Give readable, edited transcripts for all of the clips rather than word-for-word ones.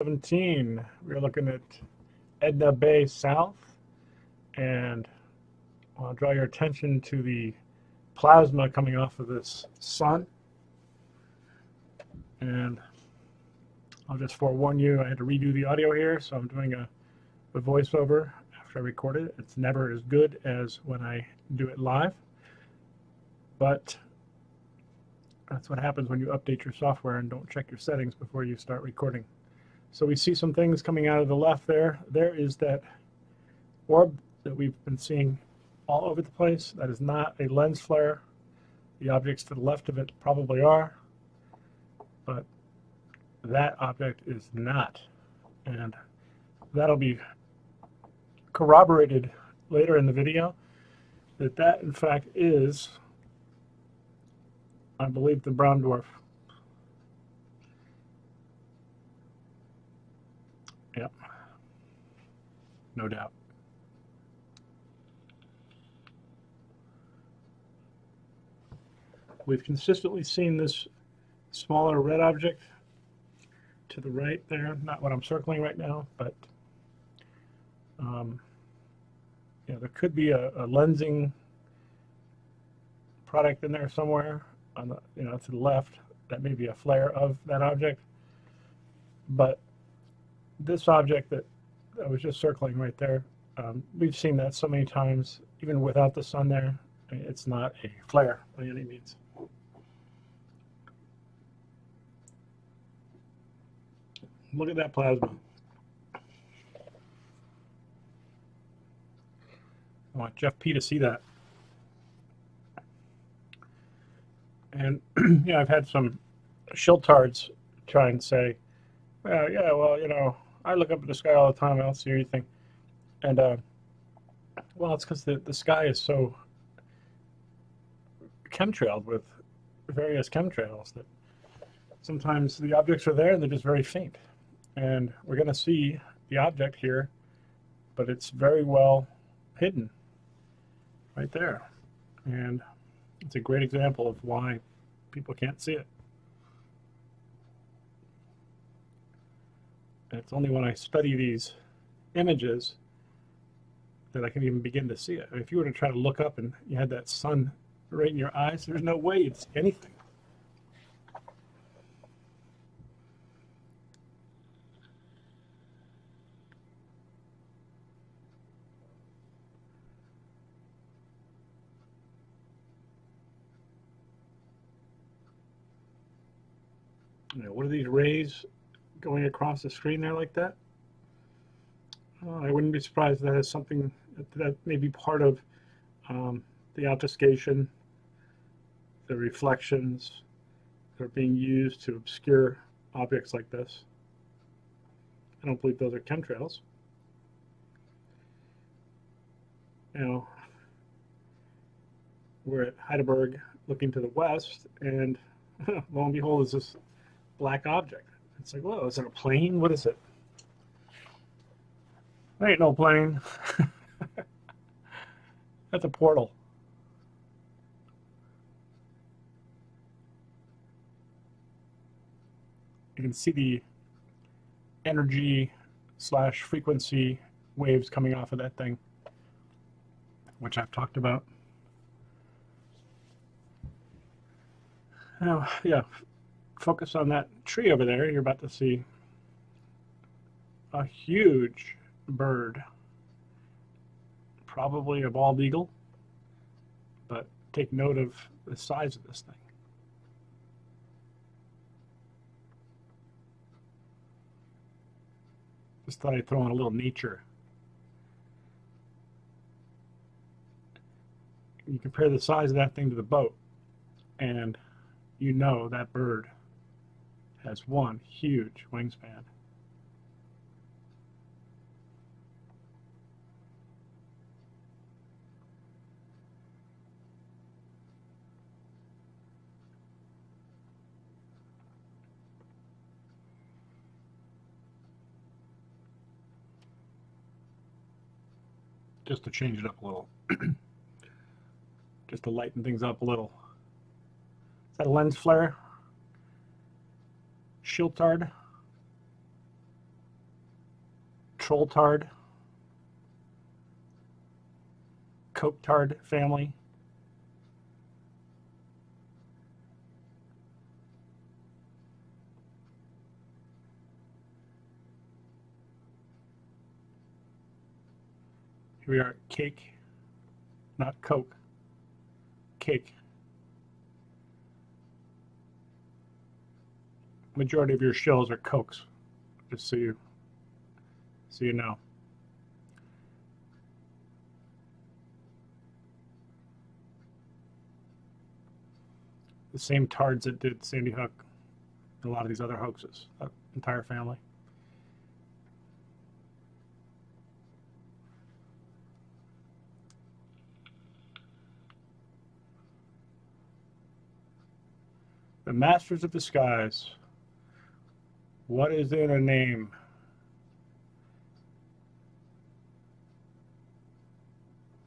17. We're looking at Edna Bay South, and I'll draw your attention to the plasma coming off of this sun. And I'll just forewarn you, I had to redo the audio here, so I'm doing a voiceover after I record it. It's never as good as when I do it live, but that's what happens when you update your software and don't check your settings before you start recording. So we see some things coming out of the left there. There is that orb that we've been seeing all over the place. That is not a lens flare. The objects to the left of it probably are, but that object is not. And that'll be corroborated later in the video that in fact is, I believe, the brown dwarf. Yep, no doubt. We've consistently seen this smaller red object to the right there, not what I'm circling right now, but yeah, there could be a lensing product in there somewhere on the, to the left. That may be a flare of that object, but this object that I was just circling right there, we've seen that so many times, even without the sun there. It's not a flare by any means. Look at that plasma. I want Jeff P to see that. And yeah, I've had some shiltards try and say, well, yeah, well, I look up at the sky all the time, I don't see anything. And well, it's because the sky is so chemtrailed with various chemtrails that sometimes the objects are there and they're just very faint. And we're going to see the object here, but it's very well hidden right there. And it's a great example of why people can't see it. And it's only when I study these images that I can even begin to see it. I mean, if you were to try to look up and you had that sun right in your eyes, there's no way you'd see anything. What are these rays going across the screen there like that? I wouldn't be surprised if that has something that may be part of the obfuscation, the reflections that are being used to obscure objects like this. I don't believe those are chemtrails. We're at Heidelberg looking to the west, and lo and behold, is this black object. It's like, whoa, is it a plane? What is it? There ain't no plane. That's a portal. You can see the energy / frequency waves coming off of that thing, which I've talked about. Now, yeah, focus on that tree over there. You're about to see a huge bird, probably a bald eagle, but take note of the size of this thing. Just thought I'd throw in a little nature. You compare the size of that thing to the boat, and you know that bird has one huge wingspan. Just to change it up a little. Just to lighten things up a little. Is that a lens flare? Shiltard? trolltard, coketard family. Here we are, cake, not Coke, cake. Majority of your shells are Cokes, just so you know. The same tards that did Sandy Hook and a lot of these other hoaxes, that entire family. The Masters of Disguise. What is in a name?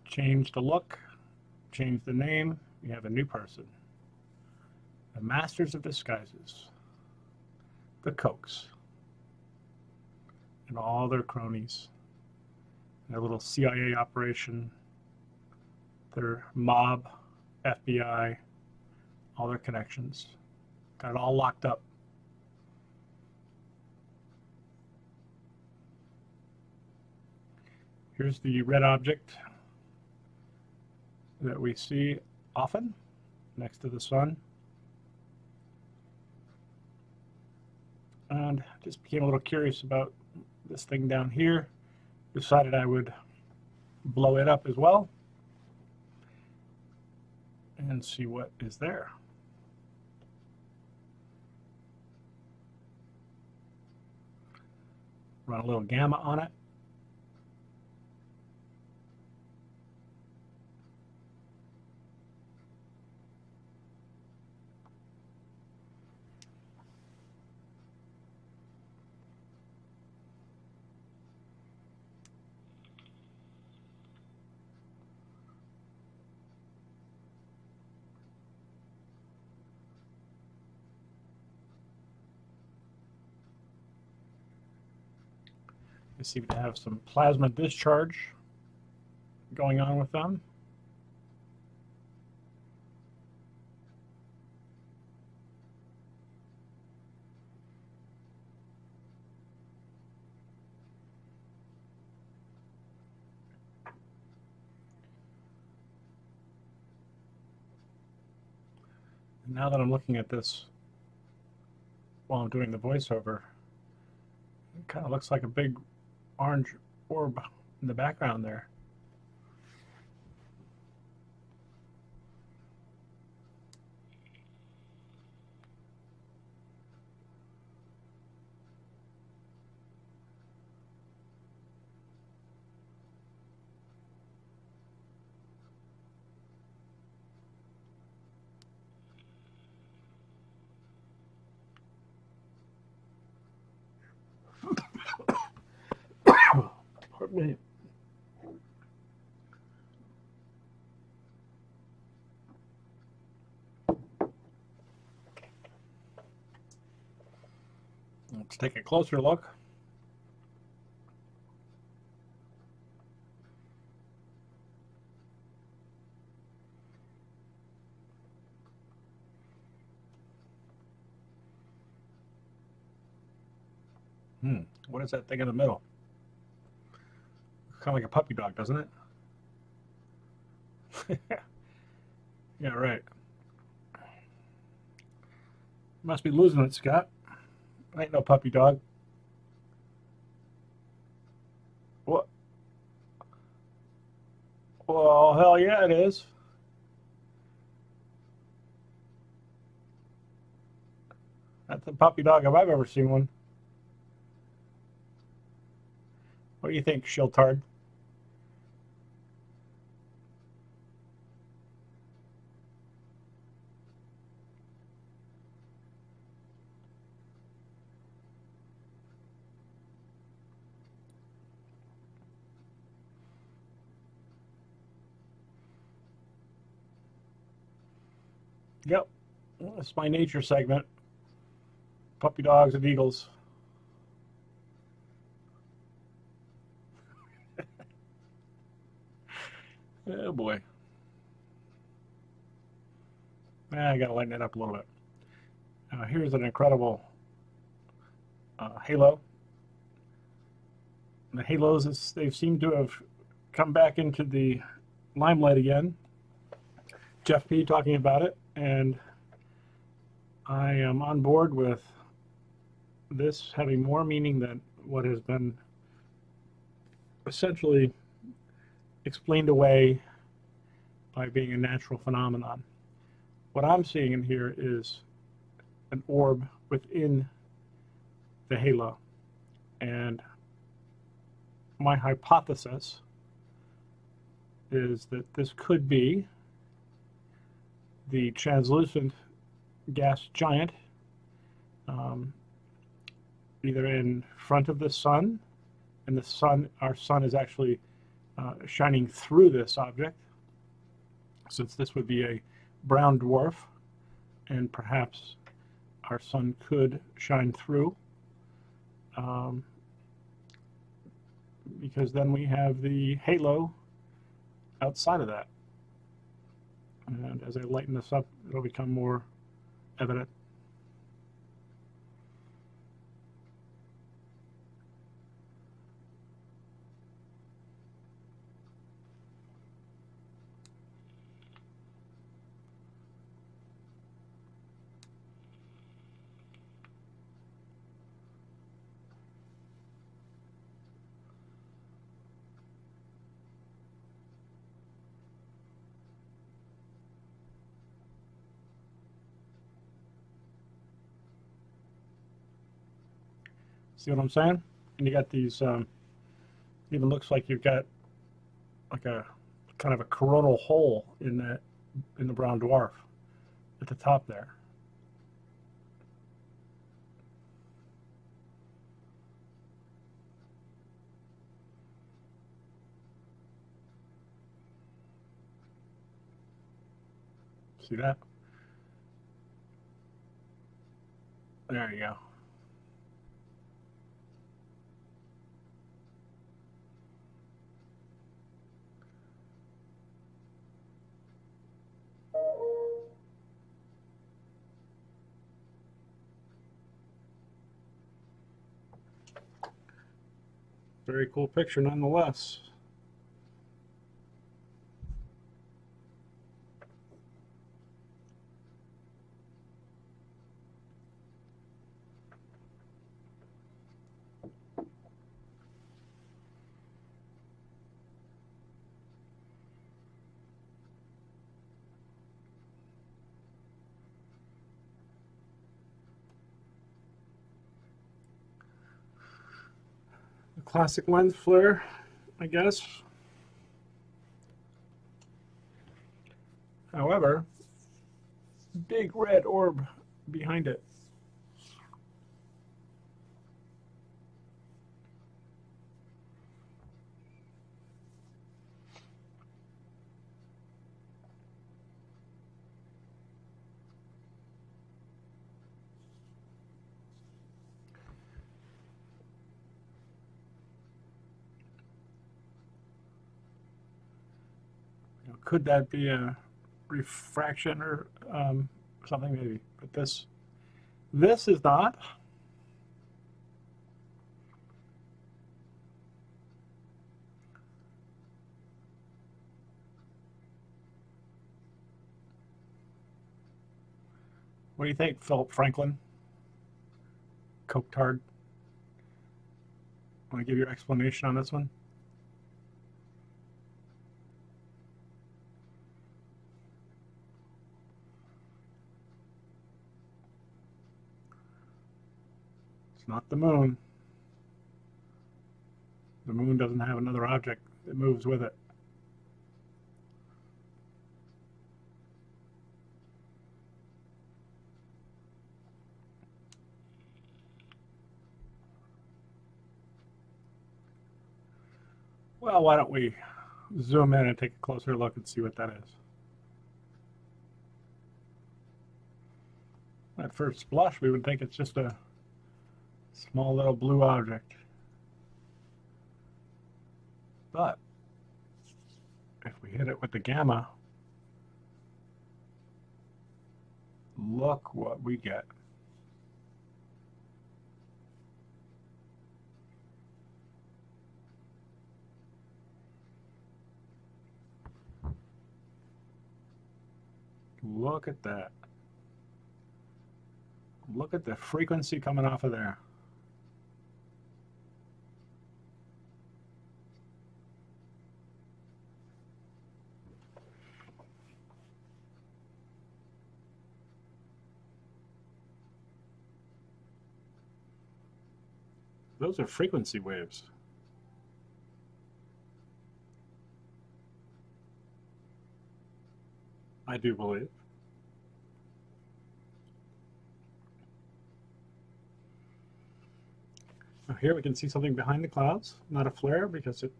Change the look, change the name, you have a new person. The Masters of Disguises. The Cokes. And all their cronies. Their little CIA operation. Their mob, FBI, all their connections. Got it all locked up. Here's the red object that we see often next to the sun. And just became a little curious about this thing down here. Decided I would blow it up as well and see what is there. Run a little gamma on it. They seem to have some plasma discharge going on with them. And now that I'm looking at this while I'm doing the voiceover, it kind of looks like a big orange orb in the background there. Pardon me. Let's take a closer look. What is that thing in the middle? Kind of like a puppy dog, doesn't it? Yeah, right. Must be losing it, Scott. Ain't no puppy dog. What? Well, hell yeah, it is. That's a puppy dog if I've ever seen one. What do you think, Shiltard? Yep, that's my nature segment. Puppy dogs and eagles. Oh boy. I gotta lighten it up a little bit. Here's an incredible halo. The halos, they seem to have come back into the limelight again. Jeff P. talking about it, and I am on board with this having more meaning than what has been essentially explained away by being a natural phenomenon. What I'm seeing in here is an orb within the halo, and my hypothesis is that this could be the translucent gas giant, either in front of the sun, and the sun, our sun is actually shining through this object, since this would be a brown dwarf, and perhaps our sun could shine through, because then we have the halo outside of that. And as I lighten this up, it'll become more evident. See what I'm saying? And you got these, even looks like you've got like a kind of a coronal hole in the brown dwarf at the top there. See that? There you go. Very cool picture nonetheless. The classic lens flare, I guess. However, big red orb behind it. Could that be a refraction or something maybe? But this is not. What do you think, Philip Franklin? Coketard? Want to give your explanation on this one? It's not the moon. The moon doesn't have another object that moves with it. Well, why don't we zoom in and take a closer look and see what that is. At first blush, we would think it's just a small little blue object. But if we we hit it with the gamma, look what we get. Look at that. Look at the frequency coming off of there. Those are frequency waves. I do believe. Now here we can see something behind the clouds, not a flare because it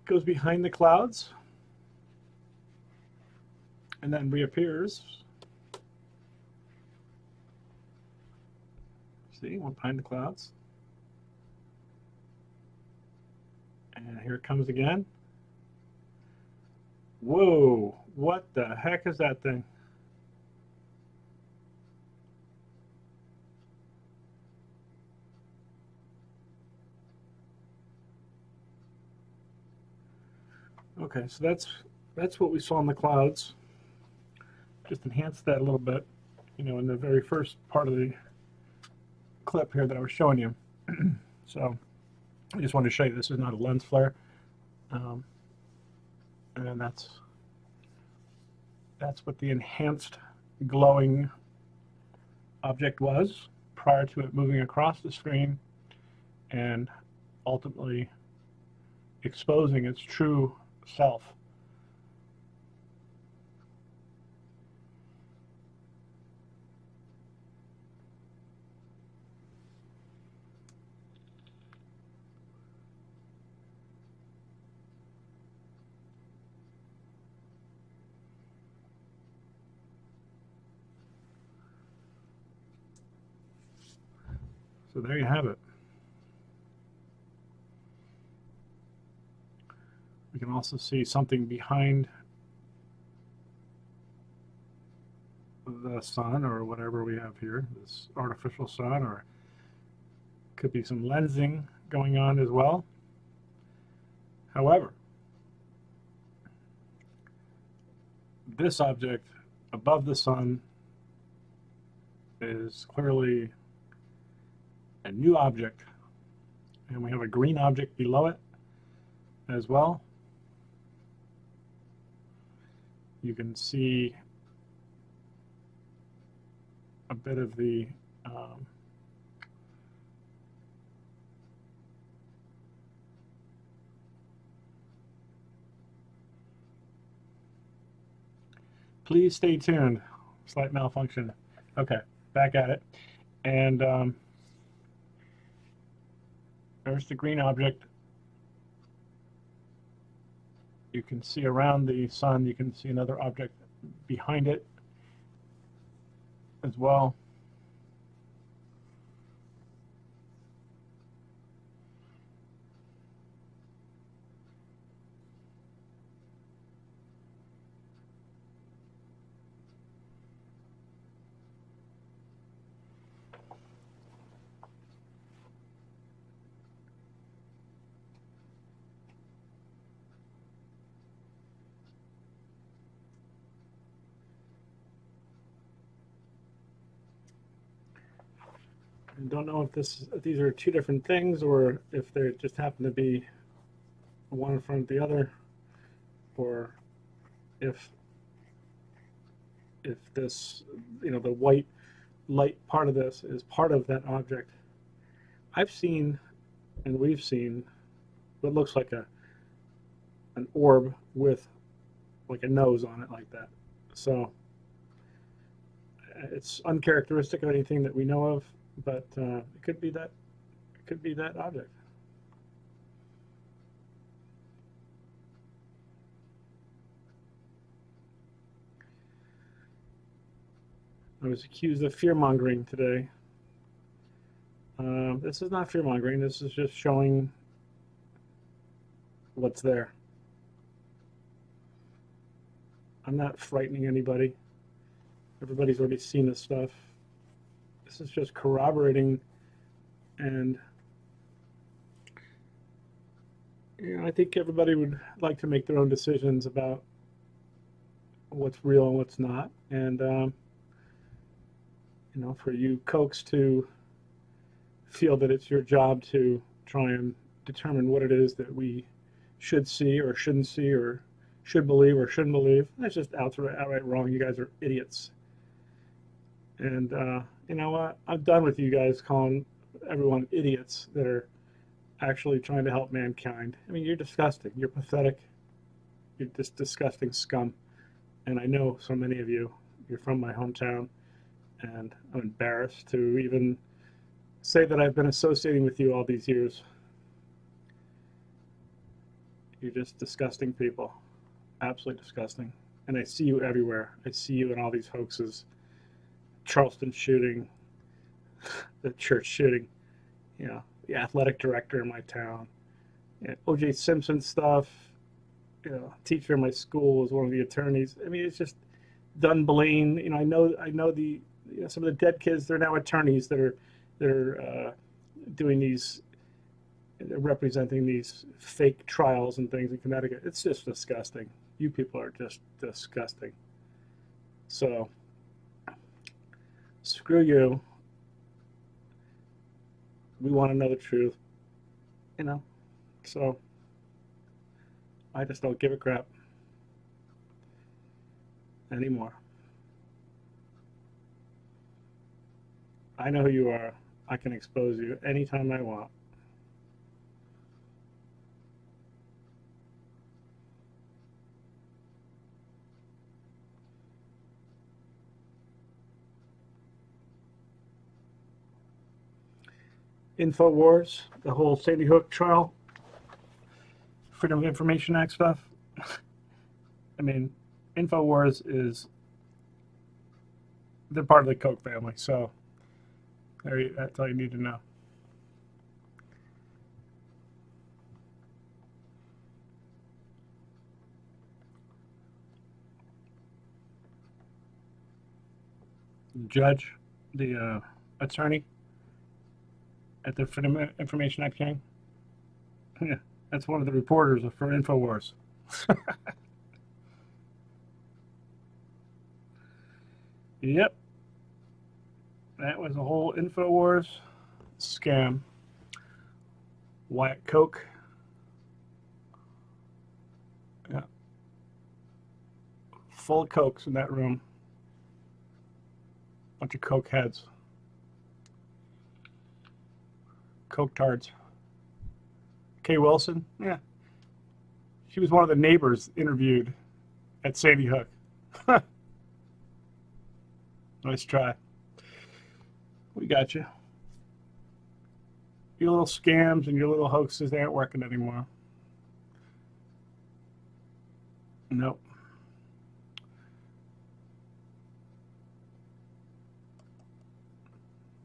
goes behind the clouds and then reappears. See, one behind the clouds. And here it comes again. Whoa, what the heck is that thing? Okay, so that's what we saw in the clouds. Just enhance that a little bit, you know, in the very first part of the clip here that I was showing you. So I just wanted to show you this is not a lens flare. And that's what the enhanced glowing object was prior to it moving across the screen and ultimately exposing its true self. So there you have it. We can also see something behind the sun or whatever we have here, this artificial sun, or could be some lensing going on as well. However, this object above the sun is clearly a new object, and we have a green object below it as well. You can see a bit of the please stay tuned. Slight malfunction. Okay, back at it. And there's the green object. You can see around the sun, you can see another object behind it as well. I don't know if these are two different things or if they just happen to be one in front of the other, or if this, you know, the white light part of this is part of that object. I've seen, and we've seen, what looks like an orb with like a nose on it like that. So it's uncharacteristic of anything that we know of, but it could be that object. I was accused of fear-mongering today. This is not fear-mongering. This is just showing what's there. I'm not frightening anybody. Everybody's already seen this stuff. This is just corroborating, and I think everybody would like to make their own decisions about what's real and what's not. And for you Cokes to feel that it's your job to try and determine what it is that we should see or shouldn't see or should believe or shouldn't believe, that's just outright wrong. You guys are idiots. And you know what? I'm done with you guys calling everyone idiots that are actually trying to help mankind. I mean, you're disgusting. You're pathetic. You're just disgusting scum. And I know so many of you, you're from my hometown, and I'm embarrassed to even say that I've been associating with you all these years. You're just disgusting people. Absolutely disgusting. And I see you everywhere. I see you in all these hoaxes. Charleston shooting, the church shooting, the athletic director in my town, O.J. Simpson stuff, teacher in my school was one of the attorneys. I mean, it's just Dunn Blaine. I know the some of the dead kids. They're now attorneys that are doing these, they're representing these fake trials and things in Connecticut. It's just disgusting. You people are just disgusting. So screw you. We want to know the truth, so I just don't give a crap anymore. I know who you are. I can expose you anytime I want. InfoWars, the whole Sandy Hook trial, Freedom of Information Act stuff. I mean, InfoWars they're part of the Koch family, so that's all you need to know. Judge, the attorney at the Freedom of Information Act hearing, yeah, that's one of the reporters for InfoWars. Yep. That was a whole InfoWars scam. Wyatt Koch. Yeah. Full of Kochs in that room. Bunch of Koch heads. Koch tards. Kay Wilson? Yeah. She was one of the neighbors interviewed at Sandy Hook. Nice try. We got you. Your little scams and your little hoaxes, they aren't working anymore. Nope.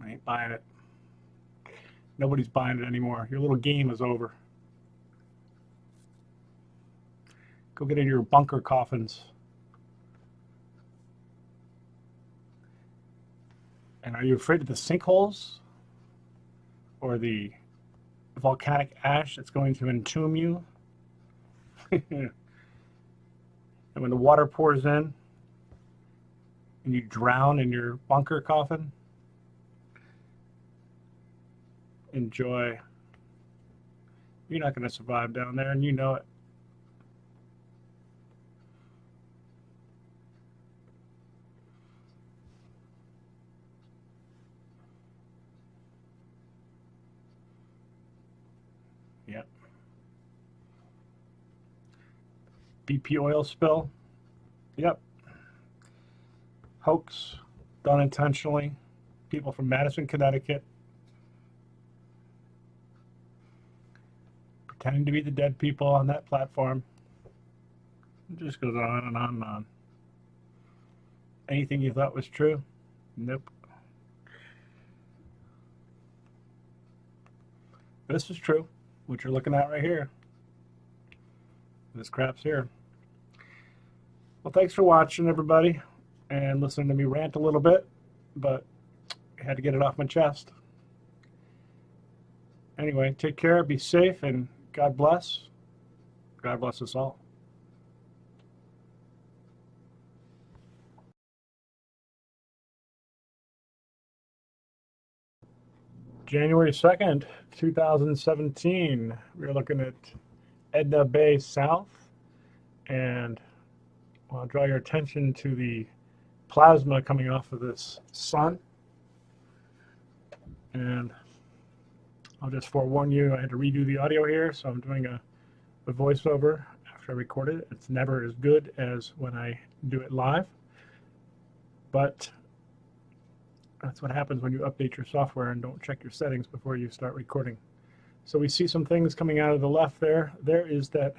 I ain't buying it. Nobody's buying it anymore. Your little game is over. Go get in your bunker coffins. And are you afraid of the sinkholes? Or the volcanic ash that's going to entomb you? And when the water pours in and you drown in your bunker coffin, enjoy. You're not going to survive down there, and you know it. Yep. BP oil spill. Yep. Hoax done intentionally. People from Madison, Connecticut, pretending to be the dead people on that platform. It just goes on and on and on. Anything you thought was true? Nope. This is true, what you're looking at right here. This crap's here. Well, thanks for watching, everybody, and listening to me rant a little bit, but I had to get it off my chest. Anyway, take care, be safe, and God bless. God bless us all. January 2nd, 2017. We're looking at Edna Bay South, and I'll draw your attention to the plasma coming off of this sun. And I'll just forewarn you, I had to redo the audio here, so I'm doing a voiceover after I record it. It's never as good as when I do it live, but that's what happens when you update your software and don't check your settings before you start recording. So we see some things coming out of the left there. There is that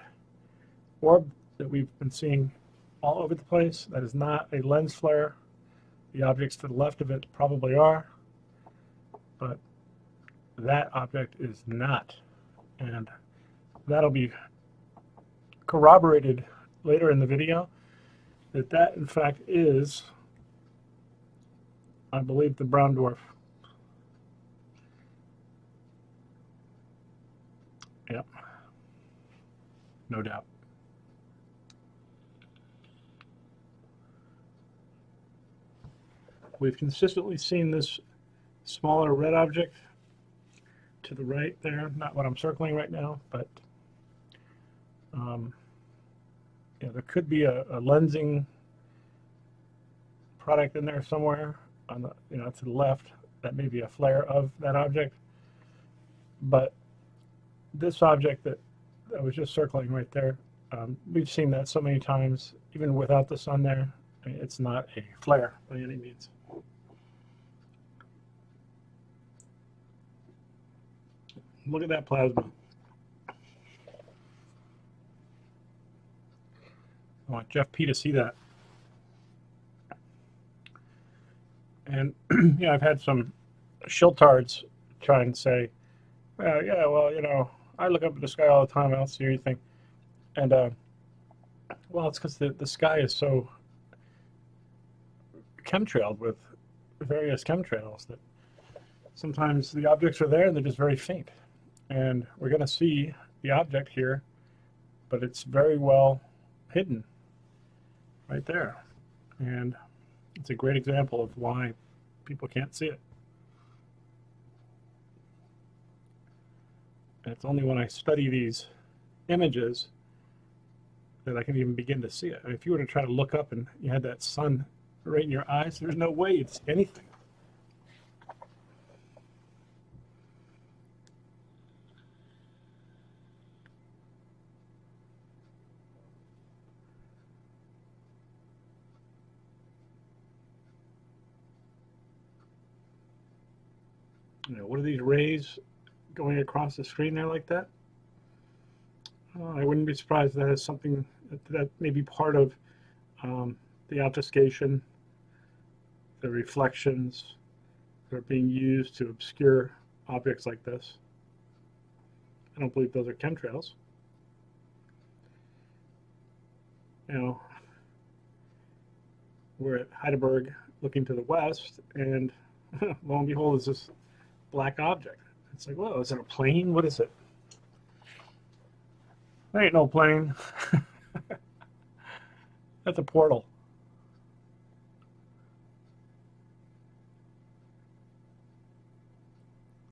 orb that we've been seeing all over the place. That is not a lens flare. The objects to the left of it probably are, but that object is not. And that'll be corroborated later in the video that that in fact is, I believe, the brown dwarf. Yep, no doubt. We've consistently seen this smaller red object to the right there, not what I'm circling right now, but yeah, there could be a lensing product in there somewhere on the, to the left. That may be a flare of that object, but this object that I was just circling right there, we've seen that so many times, even without the sun there. I mean, it's not a flare by any means. Look at that plasma. I want Jeff P to see that. And yeah, I've had some shiltards try and say, yeah, well, I look up at the sky all the time, I don't see anything. And well, it's because the sky is so chemtrailed with various chemtrails that sometimes the objects are there and they're just very faint. And we're going to see the object here, but it's very well hidden right there. And it's a great example of why people can't see it. And it's only when I study these images that I can even begin to see it. I mean, if you were to try to look up and you had that sun right in your eyes, there's no way you'd see anything. What are these rays going across the screen there like that? I wouldn't be surprised if that is something that may be part of the obfuscation, the reflections that are being used to obscure objects like this. I don't believe those are chemtrails. We're at Heidelberg looking to the west, and lo and behold, is this black object. It's like, whoa, is it a plane? What is it? There ain't no plane. That's a portal.